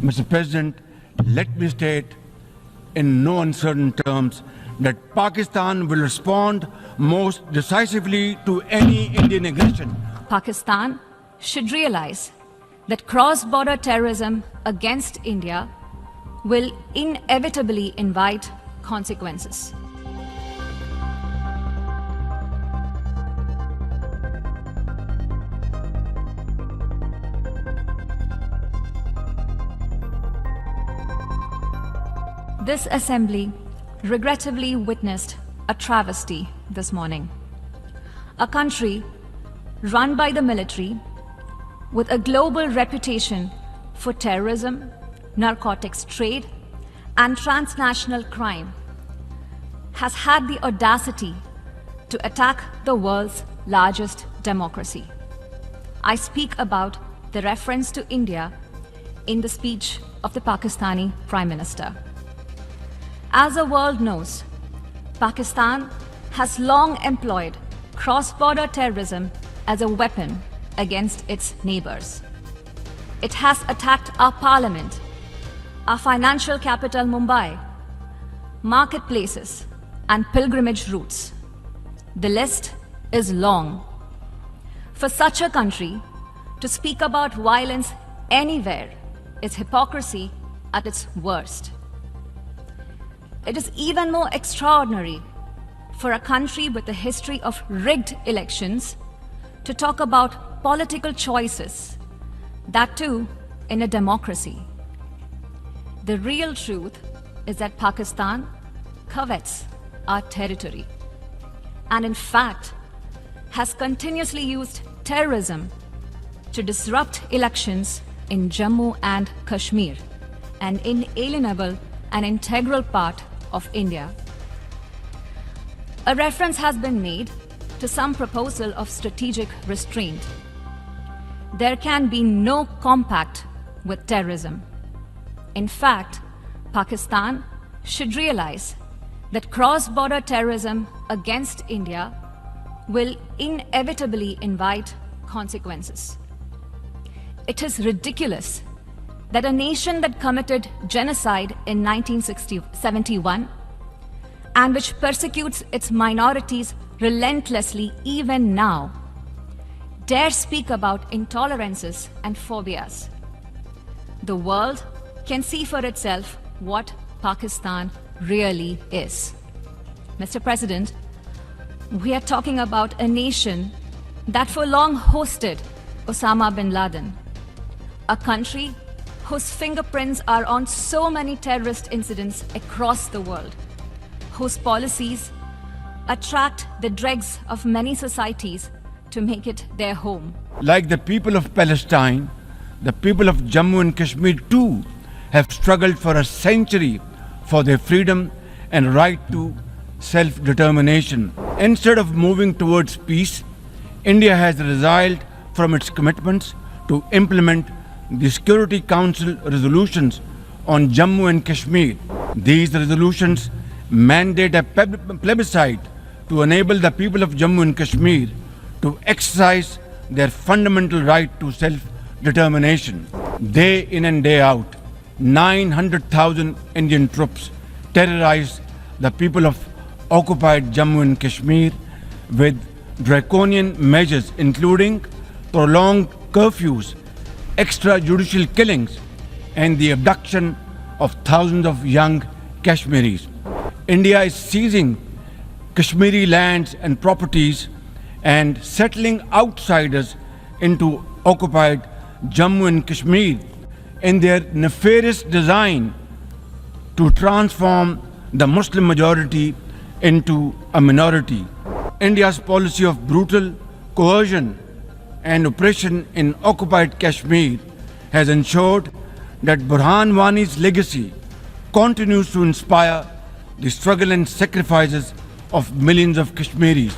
Mr. President, let me state in no uncertain terms that Pakistan will respond most decisively to any Indian aggression. Pakistan should realize that cross-border terrorism against India will inevitably invite consequences. This assembly regrettably witnessed a travesty this morning. A country run by the military with a global reputation for terrorism, narcotics trade, and transnational crime has had the audacity to attack the world's largest democracy. I speak about the reference to India in the speech of the Pakistani Prime Minister. As the world knows, Pakistan has long employed cross-border terrorism as a weapon against its neighbors. It has attacked our parliament, our financial capital Mumbai, marketplaces, and pilgrimage routes. The list is long. For such a country to speak about violence anywhere is hypocrisy at its worst. It is even more extraordinary for a country with a history of rigged elections to talk about political choices, that too in a democracy. The real truth is that Pakistan covets our territory and in fact has continuously used terrorism to disrupt elections in Jammu and Kashmir, an inalienable and integral part of India. A reference has been made to some proposal of strategic restraint. There can be no compact with terrorism. In fact, Pakistan should realize that cross-border terrorism against India will inevitably invite consequences. It is ridiculous that a nation that committed genocide in 1971 and which persecutes its minorities relentlessly even now dare speak about intolerances and phobias. The world can see for itself what Pakistan really is. Mr. President, we are talking about a nation that for long hosted Osama bin Laden, a country whose fingerprints are on so many terrorist incidents across the world, whose policies attract the dregs of many societies to make it their home. Like the people of Palestine, the people of Jammu and Kashmir too have struggled for a century for their freedom and right to self-determination. Instead of moving towards peace, India has resiled from its commitments to implement the Security Council resolutions on Jammu and Kashmir. These resolutions mandate a plebiscite to enable the people of Jammu and Kashmir to exercise their fundamental right to self-determination. Day in and day out, 900,000 Indian troops terrorized the people of occupied Jammu and Kashmir with draconian measures including prolonged curfews, extrajudicial killings, and the abduction of thousands of young Kashmiris. India is seizing Kashmiri lands and properties and settling outsiders into occupied Jammu and Kashmir in their nefarious design to transform the Muslim majority into a minority. India's policy of brutal coercion and oppression in occupied Kashmir has ensured that Burhan Wani's legacy continues to inspire the struggle and sacrifices of millions of Kashmiris.